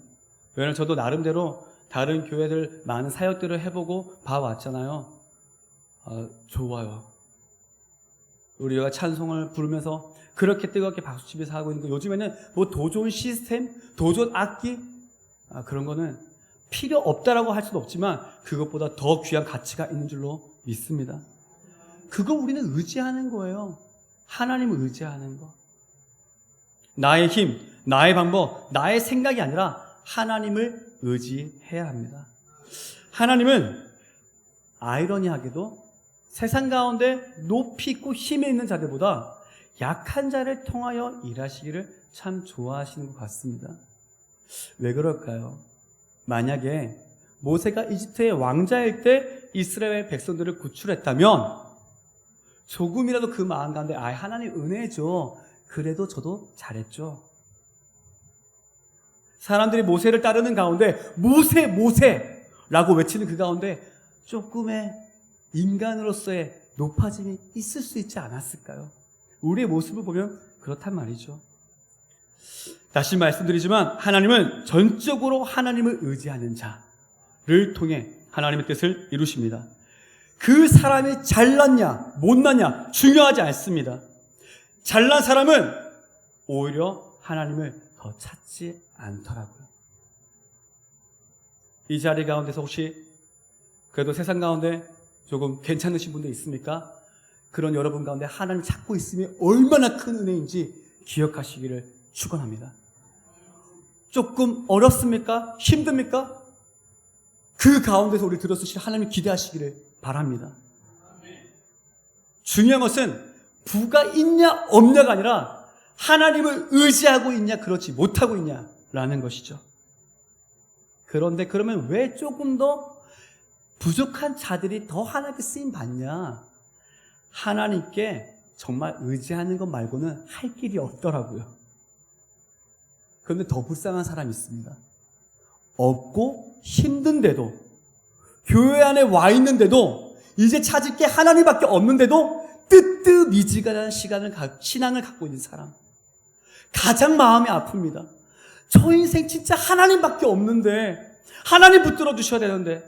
왜냐하면 저도 나름대로 다른 교회들 많은 사역들을 해보고 봐왔잖아요. 좋아요. 우리가 찬송을 부르면서 그렇게 뜨겁게 박수치면서 하고 있는 거, 요즘에는 뭐 더 좋은 시스템, 더 좋은 악기, 그런 거는 필요 없다라고 할 수도 없지만 그것보다 더 귀한 가치가 있는 줄로 믿습니다. 그거 우리는 의지하는 거예요. 하나님을 의지하는 거. 나의 힘, 나의 방법, 나의 생각이 아니라 하나님을 의지해야 합니다. 하나님은 아이러니하게도 세상 가운데 높이 있고 힘이 있는 자들보다 약한 자를 통하여 일하시기를 참 좋아하시는 것 같습니다. 왜 그럴까요? 만약에 모세가 이집트의 왕자일 때 이스라엘 백성들을 구출했다면 조금이라도 그 마음 가운데 하나님 은혜죠. 그래도 저도 잘했죠. 사람들이 모세를 따르는 가운데 모세 모세라고 외치는 그 가운데 조금의 인간으로서의 높아짐이 있을 수 있지 않았을까요? 우리의 모습을 보면 그렇단 말이죠. 다시 말씀드리지만 하나님은 전적으로 하나님을 의지하는 자를 통해 하나님의 뜻을 이루십니다. 그 사람이 잘났냐 못났냐 중요하지 않습니다. 잘난 사람은 오히려 하나님을 더 찾지 않더라고요. 이 자리 가운데서 혹시 그래도 세상 가운데 조금 괜찮으신 분들 있습니까? 그런 여러분 가운데 하나님 찾고 있으면 얼마나 큰 은혜인지 기억하시기를 축원합니다. 조금 어렵습니까? 힘듭니까? 그 가운데서 우리 들어서실 하나님 기대하시기를 바랍니다. 중요한 것은 부가 있냐 없냐가 아니라 하나님을 의지하고 있냐 그렇지 못하고 있냐라는 것이죠. 그런데 그러면 왜 조금 더 부족한 자들이 더 하나님께 쓰임 받냐? 하나님께 정말 의지하는 것 말고는 할 길이 없더라고요. 그런데 더 불쌍한 사람이 있습니다. 없고 힘든데도, 교회 안에 와 있는데도, 이제 찾을 게 하나님밖에 없는데도 뜨뜻미지근한 신앙을 갖고 있는 사람. 가장 마음이 아픕니다. 저 인생 진짜 하나님밖에 없는데, 하나님 붙들어 주셔야 되는데,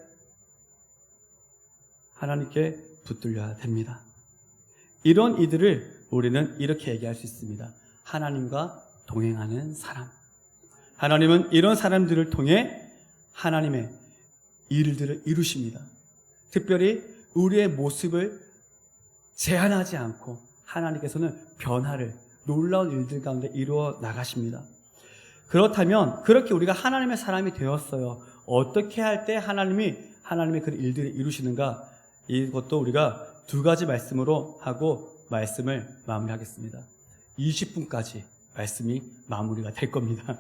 하나님께 붙들려야 됩니다. 이런 이들을 우리는 이렇게 얘기할 수 있습니다. 하나님과 동행하는 사람. 하나님은 이런 사람들을 통해 하나님의 일들을 이루십니다. 특별히 우리의 모습을 제한하지 않고 하나님께서는 변화를 놀라운 일들 가운데 이루어 나가십니다. 그렇다면 그렇게 우리가 하나님의 사람이 되었어요. 어떻게 할 때 하나님의 그 일들을 이루시는가? 이것도 우리가 두 가지 말씀으로 하고 말씀을 마무리하겠습니다. 20분까지 말씀이 마무리가 될 겁니다.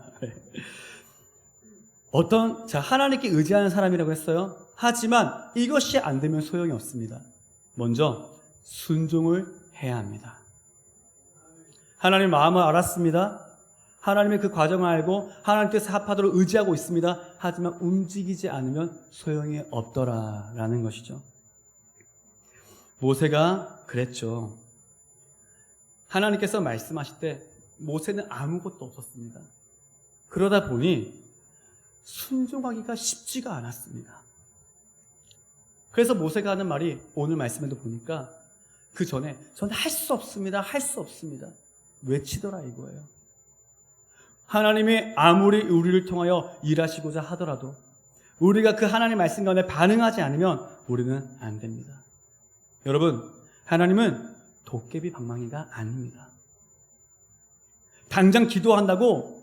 하나님께 의지하는 사람이라고 했어요. 하지만 이것이 안 되면 소용이 없습니다. 먼저 순종을 해야 합니다. 하나님 마음을 알았습니다. 하나님의 그 과정을 알고 하나님 뜻에 합하도록 의지하고 있습니다. 하지만 움직이지 않으면 소용이 없더라라는 것이죠. 모세가 그랬죠. 하나님께서 말씀하실 때 모세는 아무것도 없었습니다. 그러다 보니 순종하기가 쉽지가 않았습니다. 그래서 모세가 하는 말이 오늘 말씀에도 보니까 그 전에 저는 할 수 없습니다. 할 수 없습니다. 외치더라 이거예요. 하나님이 아무리 우리를 통하여 일하시고자 하더라도 우리가 그 하나님 말씀 가운데 반응하지 않으면 우리는 안 됩니다. 여러분, 하나님은 도깨비 방망이가 아닙니다. 당장 기도한다고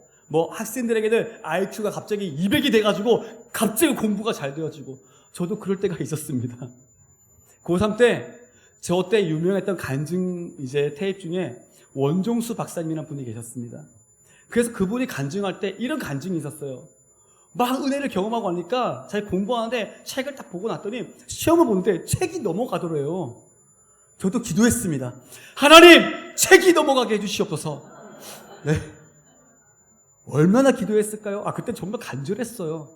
학생들에게는 IQ가 갑자기 200이 돼가지고 갑자기 공부가 잘 되어지고 저도 그럴 때가 있었습니다. 고3 때, 저 때 유명했던 간증 테이프 중에 원종수 박사님이라는 분이 계셨습니다. 그래서 그분이 간증할 때 이런 간증이 있었어요. 막 은혜를 경험하고 하니까 잘 공부하는데 책을 딱 보고 났더니 시험을 보는데 책이 넘어가더래요. 저도 기도했습니다. 하나님, 책이 넘어가게 해주시옵소서. 네. 얼마나 기도했을까요? 그때 정말 간절했어요.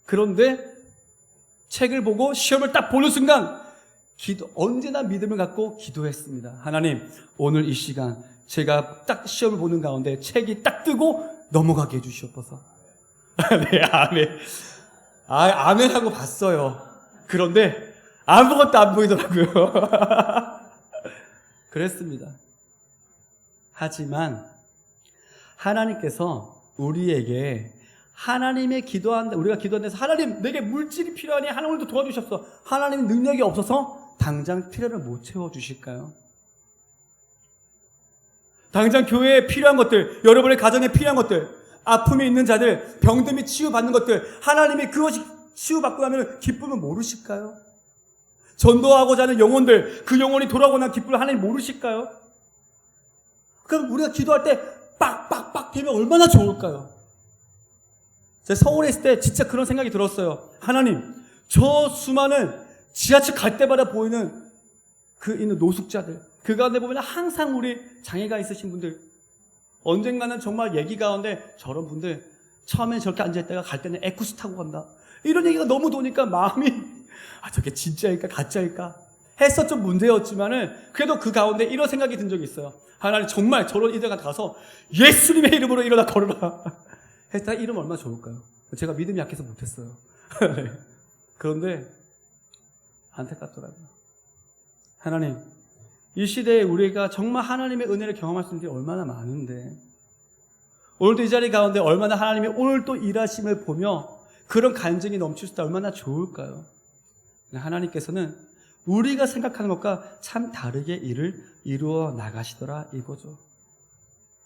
그런데 책을 보고 시험을 딱 보는 순간 언제나 믿음을 갖고 기도했습니다. 하나님, 오늘 이 시간 제가 딱 시험을 보는 가운데 책이 딱 뜨고 넘어가게 해주시옵소서. 네, 아멘. 아멘 하고 봤어요. 그런데 아무것도 안 보이더라고요. 그랬습니다. 하지만 하나님께서 우리에게 하나님의 우리가 기도하는 데서 하나님, 내게 물질이 필요하니 하나님도 도와주셨어. 하나님 능력이 없어서 당장 필요를 못 채워주실까요? 당장 교회에 필요한 것들, 여러분의 가정에 필요한 것들, 아픔이 있는 자들, 병듦이 치유받는 것들, 하나님이 그것이 치유받고 나면 기쁨을 모르실까요? 전도하고자 하는 영혼들, 그 영혼이 돌아오고 난 기쁨을 하나님 모르실까요? 그럼 우리가 기도할 때 빡빡빡 되면 얼마나 좋을까요? 제가 서울에 있을 때 진짜 그런 생각이 들었어요. 하나님, 저 수많은 지하철 갈 때마다 보이는 그 있는 노숙자들, 그 가운데 보면 항상 우리 장애가 있으신 분들, 언젠가는 정말 얘기 가운데 저런 분들 처음에 저렇게 앉아있다가 갈 때는 에쿠스 타고 간다, 이런 얘기가 너무 도니까 마음이 저게 진짜일까 가짜일까 해서 좀 문제였지만은 그래도 그 가운데 이런 생각이 든 적이 있어요. 하나님, 정말 저런 이들한테 가서 예수님의 이름으로 일어나 걸어라 했다. 이름 얼마나 좋을까요? 제가 믿음이 약해서 못했어요. 그런데 안타깝더라고요. 하나님, 이 시대에 우리가 정말 하나님의 은혜를 경험할 수 있는 게 얼마나 많은데, 오늘도 이 자리 가운데 얼마나 하나님이 오늘 또 일하심을 보며 그런 간증이 넘칠 수 있다 얼마나 좋을까요? 하나님께서는 우리가 생각하는 것과 참 다르게 일을 이루어 나가시더라 이거죠.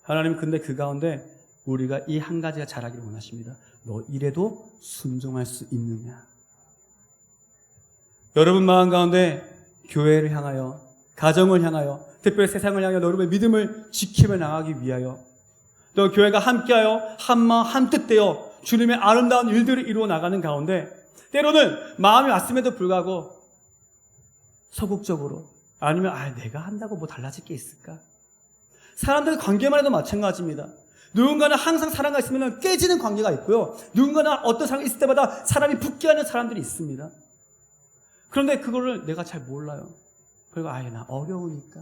하나님, 근데 그 가운데 우리가 이 한 가지가 잘하기를 원하십니다. 너 이래도 순종할 수 있느냐? 여러분 마음 가운데 교회를 향하여, 가정을 향하여, 특별히 세상을 향하여 여러분의 믿음을 지키며 나가기 위하여, 또 교회가 함께하여 한마음 한뜻되어 주님의 아름다운 일들을 이루어 나가는 가운데 때로는 마음이 왔음에도 불구하고 소극적으로, 아니면 내가 한다고 뭐 달라질 게 있을까? 사람들의 관계만 해도 마찬가지입니다. 누군가는 항상 사람과 있으면 깨지는 관계가 있고요, 누군가는 어떤 상황이 있을 때마다 사람이 붙게 하는 사람들이 있습니다. 그런데 그거를 내가 잘 몰라요. 그리고 나 어려우니까.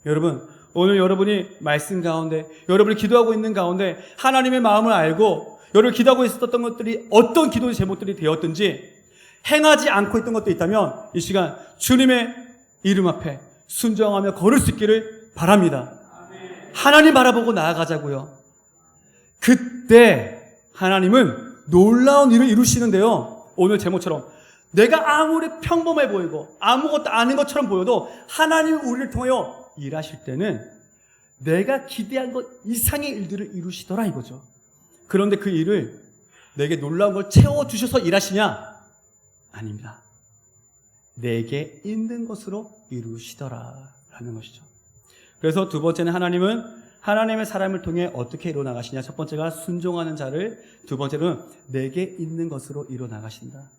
여러분, 오늘 여러분이 말씀 가운데, 여러분이 기도하고 있는 가운데 하나님의 마음을 알고 여러분이 기도하고 있었던 것들이 어떤 기도의 제목들이 되었든지 행하지 않고 있던 것도 있다면 이 시간 주님의 이름 앞에 순종하며 걸을 수 있기를 바랍니다. 하나님 바라보고 나아가자고요. 그때 하나님은 놀라운 일을 이루시는데요, 오늘 제목처럼 내가 아무리 평범해 보이고 아무것도 아닌 것처럼 보여도 하나님이 우리를 통하여 일하실 때는 내가 기대한 것 이상의 일들을 이루시더라 이거죠. 그런데 그 일을 내게 놀라운 걸 채워주셔서 일하시냐? 아닙니다. 내게 있는 것으로 이루시더라 라는 것이죠. 그래서 두 번째는 하나님은 하나님의 사람을 통해 어떻게 이루어나가시냐? 첫 번째가 순종하는 자를, 두 번째는 내게 있는 것으로 이루어나가신다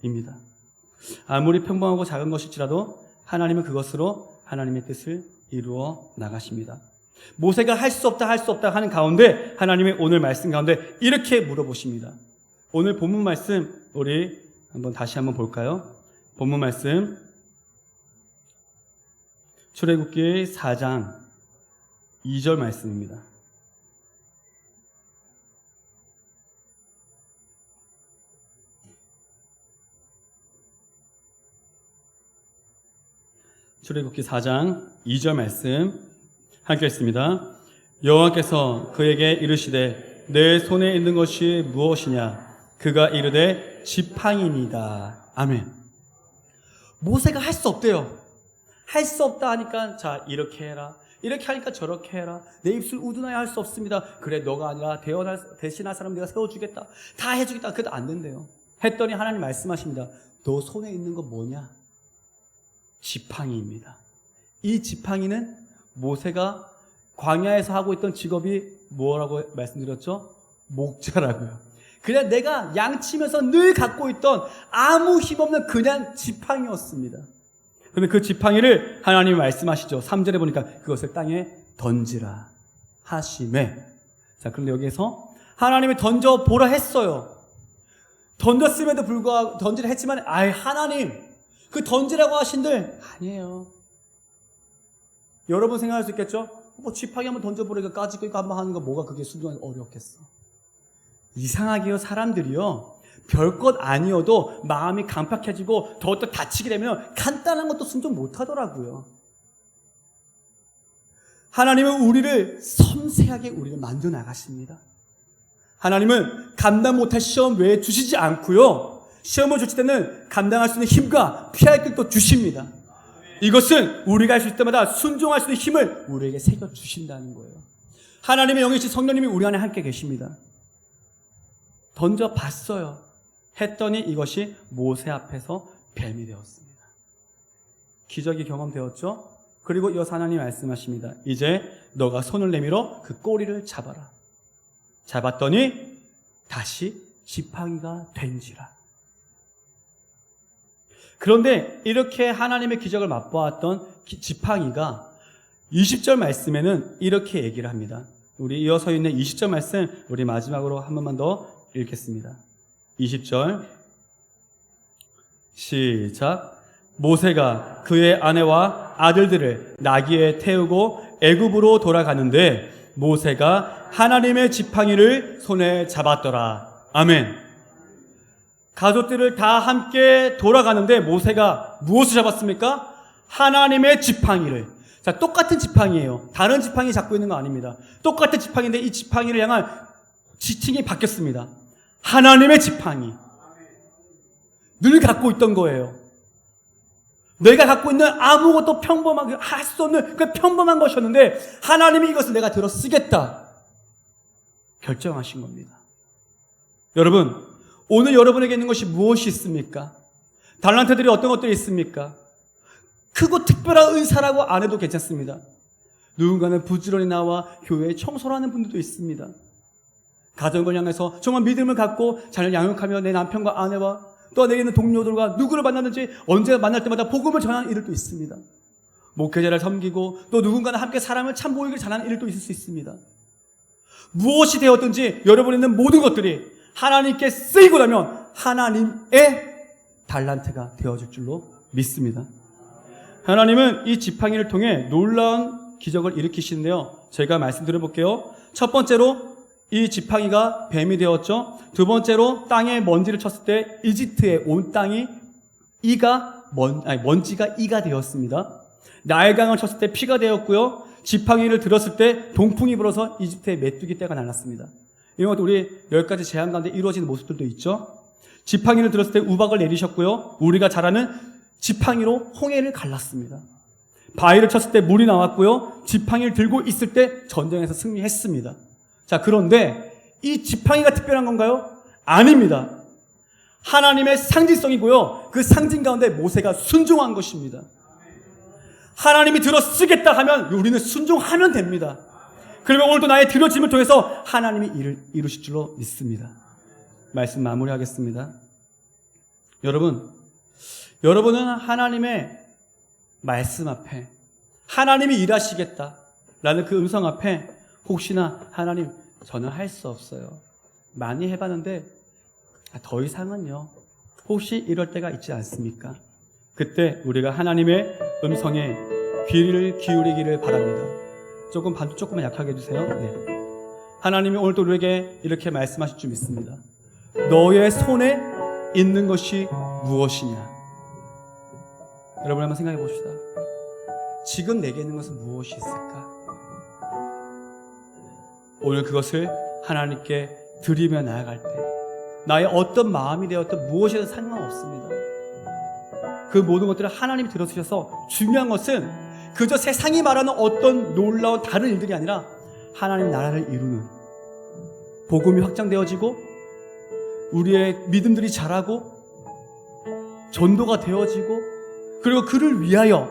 입니다. 아무리 평범하고 작은 것일지라도 하나님은 그것으로 하나님의 뜻을 이루어 나가십니다. 모세가 할 수 없다 하는 가운데 하나님의 오늘 말씀 가운데 이렇게 물어보십니다. 오늘 본문 말씀 우리 다시 한번 볼까요? 본문 말씀 출애굽기 4장 2절 말씀입니다. 출애굽기 4장 2절 말씀 함께 읽습니다. 여호와께서 그에게 이르시되 내 손에 있는 것이 무엇이냐? 그가 이르되 지팡이니이다. 아멘. 모세가 할 수 없대요. 할 수 없다 하니까 자 이렇게 해라, 이렇게 하니까 저렇게 해라, 내 입술 우둔하여 할 수 없습니다. 그래 너가 아니라 대신할 사람 내가 세워주겠다, 다 해주겠다. 그래도 안 된대요. 했더니 하나님 말씀하십니다. 너 손에 있는 거 뭐냐? 지팡이입니다. 이 지팡이는 모세가 광야에서 하고 있던 직업이 뭐라고 말씀드렸죠? 목자라고요. 그냥 내가 양치면서 늘 갖고 있던 아무 힘없는 그냥 지팡이였습니다. 그런데 그 지팡이를 하나님이 말씀하시죠. 3절에 보니까 그것을 땅에 던지라 하심에. 자, 그런데 여기에서 하나님이 던져보라 했어요. 던졌음에도 불구하고 던지라 했지만 하나님 그 던지라고 하신들 아니에요. 여러분 생각할 수 있겠죠? 뭐 지팡이 한번 던져보니까 까짓거 이거 한번 하는 거 뭐가 그게 순종하기 어렵겠어. 이상하게요, 사람들이요, 별것 아니어도 마음이 강팍해지고 더욱더 다치게 되면 간단한 것도 순종 못하더라고요. 하나님은 우리를 섬세하게 우리를 만져 나가십니다. 하나님은 감당 못할 시험 외에 주시지 않고요, 시험을 주실 때는 감당할 수 있는 힘과 피할 길도 주십니다. 이것은 우리가 할 수 있을 때마다 순종할 수 있는 힘을 우리에게 새겨 주신다는 거예요. 하나님의 영이신 성령님이 우리 안에 함께 계십니다. 던져봤어요. 했더니 이것이 모세 앞에서 뱀이 되었습니다. 기적이 경험되었죠? 그리고 이어서 하나님이 말씀하십니다. 이제 너가 손을 내밀어 그 꼬리를 잡아라. 잡았더니 다시 지팡이가 된지라. 그런데 이렇게 하나님의 기적을 맛보았던 지팡이가 20절 말씀에는 이렇게 얘기를 합니다. 우리 이어서 있는 20절 말씀 우리 마지막으로 한 번만 더 읽겠습니다. 20절 시작. 모세가 그의 아내와 아들들을 나귀에 태우고 애굽으로 돌아가는데 모세가 하나님의 지팡이를 손에 잡았더라. 아멘. 가족들을 다 함께 돌아가는데 모세가 무엇을 잡았습니까? 하나님의 지팡이를. 자, 똑같은 지팡이에요. 다른 지팡이 잡고 있는 거 아닙니다. 똑같은 지팡이인데 이 지팡이를 향한 지칭이 바뀌었습니다. 하나님의 지팡이. 늘 갖고 있던 거예요. 내가 갖고 있는 아무것도 평범하게 할 수 없는 그 평범한 것이었는데 하나님이 이것을 내가 들어 쓰겠다 결정하신 겁니다. 여러분, 오늘 여러분에게 있는 것이 무엇이 있습니까? 달란트들이 어떤 것들이 있습니까? 크고 특별한 은사라고 안 해도 괜찮습니다. 누군가는 부지런히 나와 교회에 청소를 하는 분들도 있습니다. 가정을 향해서 정말 믿음을 갖고 자녀를 양육하며 내 남편과 아내와 또 내게 있는 동료들과 누구를 만났는지 언제 만날 때마다 복음을 전하는 일도 있습니다. 목회자를 섬기고 또 누군가는 함께 사람을 참 보이길 잘하는 일도 있을 수 있습니다. 무엇이 되었든지 여러분이 있는 모든 것들이 하나님께 쓰이고 나면 하나님의 달란트가 되어질 줄로 믿습니다. 하나님은 이 지팡이를 통해 놀라운 기적을 일으키시는데요. 제가 말씀드려 볼게요. 첫 번째로 이 지팡이가 뱀이 되었죠. 두 번째로 땅에 먼지를 쳤을 때 이집트의 온 땅이 먼지가 이가 되었습니다. 나일강을 쳤을 때 피가 되었고요. 지팡이를 들었을 때 동풍이 불어서 이집트의 메뚜기 떼가 날랐습니다. 이런 것도 우리 10가지 재앙 가운데 이루어지는 모습들도 있죠. 지팡이를 들었을 때 우박을 내리셨고요. 우리가 잘 아는 지팡이로 홍해를 갈랐습니다. 바위를 쳤을 때 물이 나왔고요. 지팡이를 들고 있을 때 전쟁에서 승리했습니다. 자, 그런데 이 지팡이가 특별한 건가요? 아닙니다. 하나님의 상징성이고요. 그 상징 가운데 모세가 순종한 것입니다. 하나님이 들어 쓰겠다 하면 우리는 순종하면 됩니다. 그러면 오늘도 나의 들어짐을 통해서 하나님이 일을 이루실 줄로 믿습니다. 말씀 마무리하겠습니다. 여러분은 하나님의 말씀 앞에 하나님이 일하시겠다라는 그 음성 앞에 혹시나 하나님 저는 할 수 없어요. 많이 해봤는데 더 이상은요. 혹시 이럴 때가 있지 않습니까? 그때 우리가 하나님의 음성에 귀를 기울이기를 바랍니다. 조금만 약하게 해주세요. 네. 하나님이 오늘도 우리에게 이렇게 말씀하실 줄 믿습니다. 너의 손에 있는 것이 무엇이냐? 여러분 한번 생각해 봅시다. 지금 내게 있는 것은 무엇이 있을까? 오늘 그것을 하나님께 드리며 나아갈 때 나의 어떤 마음이 되었든 무엇이든 상관없습니다. 그 모든 것들을 하나님이 들어주셔서 중요한 것은 그저 세상이 말하는 어떤 놀라운 다른 일들이 아니라 하나님 나라를 이루는 복음이 확장되어지고 우리의 믿음들이 자라고 전도가 되어지고, 그리고 그를 위하여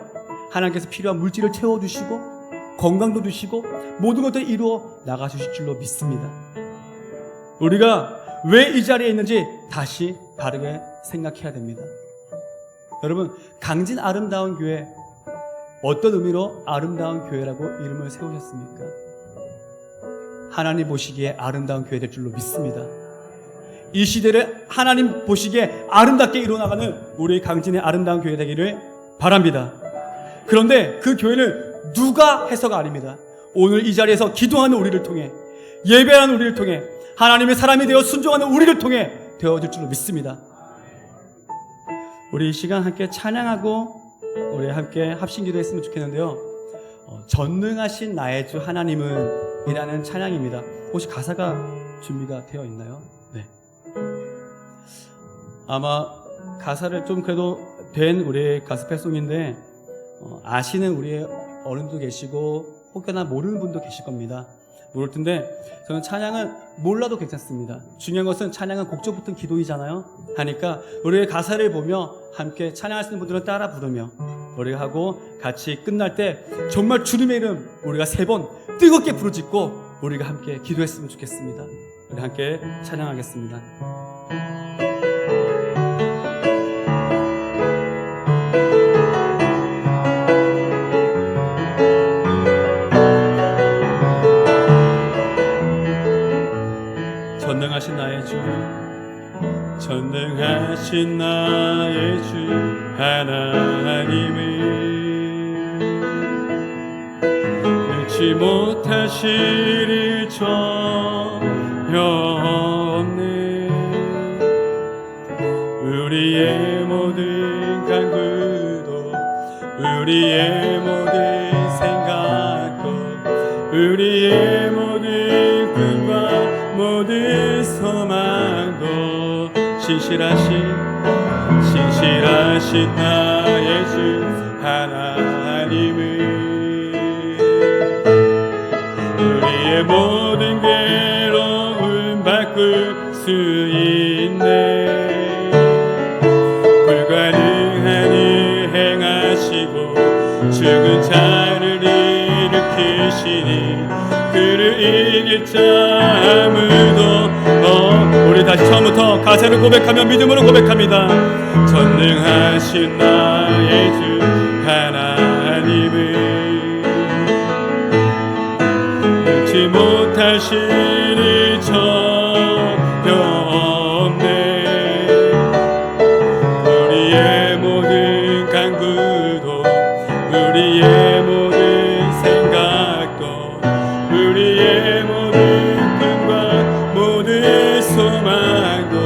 하나님께서 필요한 물질을 채워주시고 건강도 주시고 모든 것들을 이루어 나가주실 줄로 믿습니다. 우리가 왜 이 자리에 있는지 다시 바르게 생각해야 됩니다. 여러분, 강진 아름다운 교회, 어떤 의미로 아름다운 교회라고 이름을 세우셨습니까? 하나님 보시기에 아름다운 교회 될 줄로 믿습니다. 이 시대를 하나님 보시기에 아름답게 이루어나가는 우리 강진의 아름다운 교회 되기를 바랍니다. 그런데 그 교회는 누가 해서가 아닙니다. 오늘 이 자리에서 기도하는 우리를 통해, 예배하는 우리를 통해, 하나님의 사람이 되어 순종하는 우리를 통해 되어질 줄로 믿습니다. 우리 이 시간 함께 찬양하고 우리 함께 합심기도 했으면 좋겠는데요. 전능하신 나의 주 하나님은 이라는 찬양입니다. 혹시 가사가 준비가 되어 있나요? 네. 아마 가사를 좀 그래도 된 우리 가스펠송인데 아시는 우리의 어른도 계시고 혹여나 모르는 분도 계실 겁니다. 모를 텐데 저는 찬양은 몰라도 괜찮습니다. 중요한 것은 찬양은 곡조 붙은 기도이잖아요. 하니까 우리의 가사를 보며 함께 찬양하시는 분들은 따라 부르며 우리가 하고 같이 끝날 때 정말 주님의 이름 우리가 3번 뜨겁게 부르짖고 우리가 함께 기도했으면 좋겠습니다. 우리 함께 찬양하겠습니다. 전능하신 나의 주, 전능하신 나의 주 하나님을 잃지 못하시리 전혀 없네. 우리의 모든 간구도 우리의 모든 생각도 우리의 모든 꿈과 모든 소망도 신실하신 나의 주 하나님을 우리의 모든 괴로움 바꿀 수 있네. 불가능한 일 행하시고 죽은 자를 일으키시니 그를 이길 자 아무도 우리 다시 처음부터 가사를 고백하며 믿음으로 고백합니다. 전능하신 나의 주 하나님을 잃지 못하시니 전혀 없네. 우리의 모든 간구도 우리의 모든 생각도 우리의 모든 꿈과 모든 소망도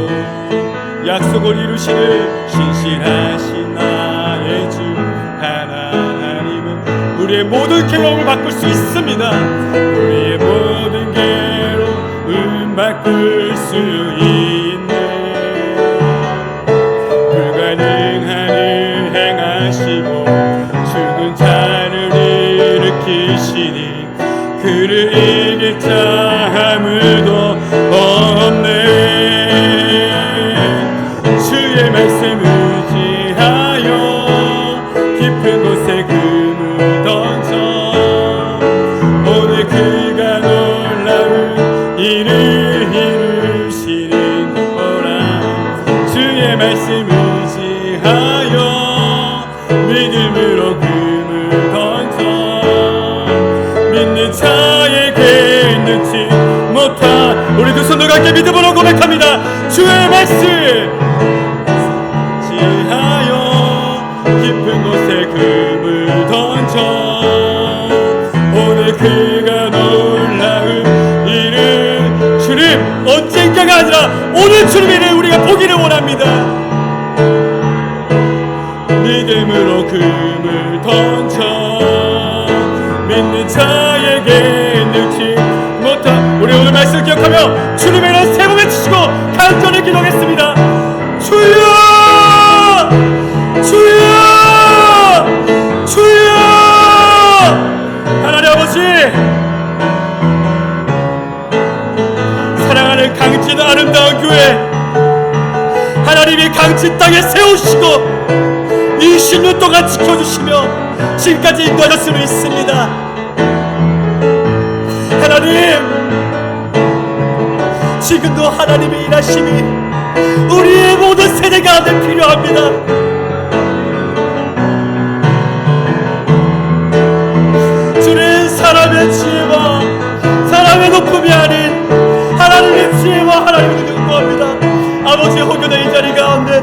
약속을 이루시는 신실하신 나의 주 하나님은 우리의 모든 괴로움을 바꿀 수 있습니다. 우리의 모든 괴로움 바꿀 수 있네. 불가능한 일 행하시고 죽은 자를 일으키시니 그를 이길 자 아무도 없네. 주의 말씀 의지하여 깊은 곳에 금을 던져 오늘 그가 놀라운 일을 이루시는 거라. 주의 말씀 의지하여 믿음으로 금을 던져 믿는 자에게 늦지 못한 우리 두 손도 함께 믿음으로 고백합니다. 주의 말씀 지하여 깊은 곳에 금을 던져 오늘 그가 놀라운 일을 주님 언젠가가 아니라 오늘 주님의 일을 우리가 보기를 원합니다. 믿음으로 금을 던져 믿는 자에게 늦지 못한 우리 오늘 말씀을 기억하며 주님의 이름 세 번 외치시고 간절히 기도하겠습니다. 주여 주여 주여. 하나님 아버지, 사랑하는 강진 아름다운 교회 아버지 땅에 세우시고 20년 동안 지켜주시며 지금까지 인도하셨음을 믿습니다. 하나님, 지금도 하나님의 일하심이 우리의 모든 세대 가운데 필요합니다. 주는 사람의 지혜와 사람의 높음이 아닌 하나님의 지혜와 하나님의 능력을 구합니다. 아버지, 혹여나 이 자리 가운데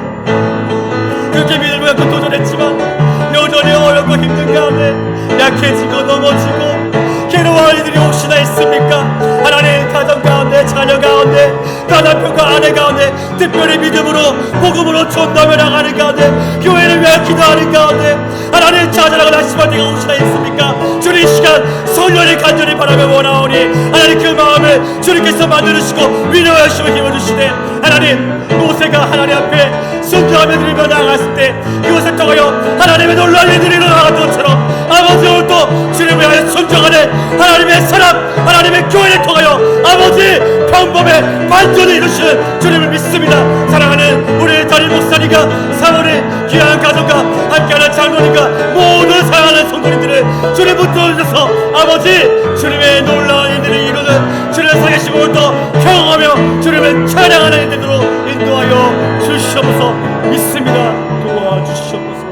그렇게 믿음을 갖고 도전했지만 여전히 어렵고 힘든 가운데 약해지고 넘어지고 괴로워할 이들이 혹시나 있습니까? 하나님, 가정 가운데, 자녀 가운데, 남편과 아내 가운데 특별히 믿음으로 복음으로 전담해 나가는 가운데, 교회를 위하여 기도하는 가운데 하나님 찾아나가 낙심한 데가 혹시나 있습니까? 주님, 이 시간 성령의 간절히 바라며 원하오니 하나님, 그 마음을 주님께서 만들으시고 위로하시고 힘을 주시되, 하나님, 모세가 하나님 앞에 순종하며 드리며 나아갔을 때 그것을 통하여 하나님의 놀라운 일들이 일어나는 것처럼 아버지, 오늘도 주님을 위하여 순종하는 하나님의 사람, 하나님의 교회를 통하여 아버지 평범의 반전을 이루시는 주님을 믿습니다. 사랑하는 우리 담임 목사님과 사모님, 귀한 가정과 함께하는 장로님과 모든 사랑하는 성도님들을 주님 붙들어주셔서 아버지, 주님의 놀라운 일들을 이루는 주님의 살아계심을 오늘도 경험하며 주님을 찬양하는 일들로 인도하여 주시옵소서. 믿습니다. 도와주시옵소서.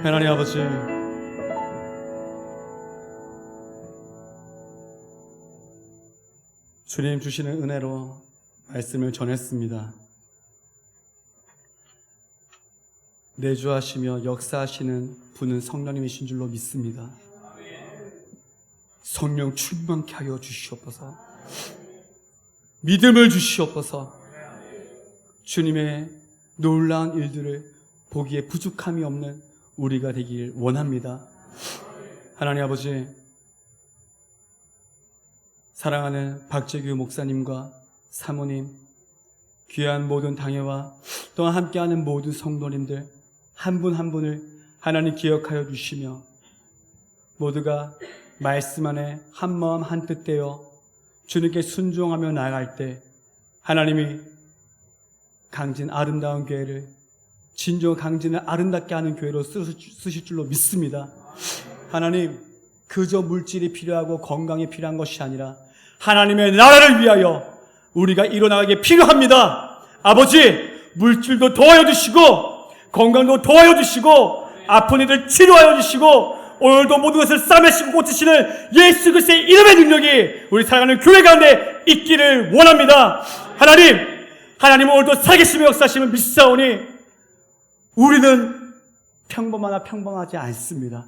하나님 아버지, 주님 주시는 은혜로 말씀을 전했습니다. 내주하시며 역사하시는 분은 성령님이신 줄로 믿습니다. 성령 충만케 하여 주시옵소서. 믿음을 주시옵소서. 주님의 놀라운 일들을 보기에 부족함이 없는 우리가 되길 원합니다. 하나님 아버지, 사랑하는 박재규 목사님과 사모님, 귀한 모든 당회와 또한 함께하는 모든 성도님들 한 분 한 분을 하나님 기억하여 주시며 모두가 말씀 안에 한 마음 한 뜻 되어 주님께 순종하며 나아갈 때 하나님이 강진 아름다운 교회를, 진정 강진을 아름답게 하는 교회로 쓰실 줄로 믿습니다. 하나님, 그저 물질이 필요하고 건강이 필요한 것이 아니라 하나님의 나라를 위하여 우리가 일어나가게 필요합니다. 아버지, 물질도 도와여 주시고 건강도 도와여 주시고 아픈 이들 치료하여 주시고 오늘도 모든 것을 싸매시고 고치시는 예수 그리스도의 이름의 능력이 우리 사랑하는 교회 가운데 있기를 원합니다. 하나님은 오늘도 살아계시며 역사하시면 믿사오니 우리는 평범하나 평범하지 않습니다.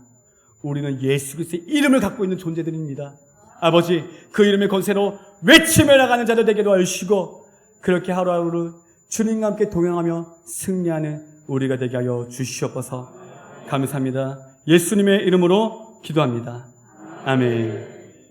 우리는 예수 그리스도의 이름을 갖고 있는 존재들입니다. 아버지, 그 이름의 권세로 외치며 나가는 자들 되게 도와주시고 그렇게 하루하루 주님과 함께 동행하며 승리하는 우리가 되게 하여 주시옵소서. 감사합니다. 예수님의 이름으로 기도합니다. 아멘.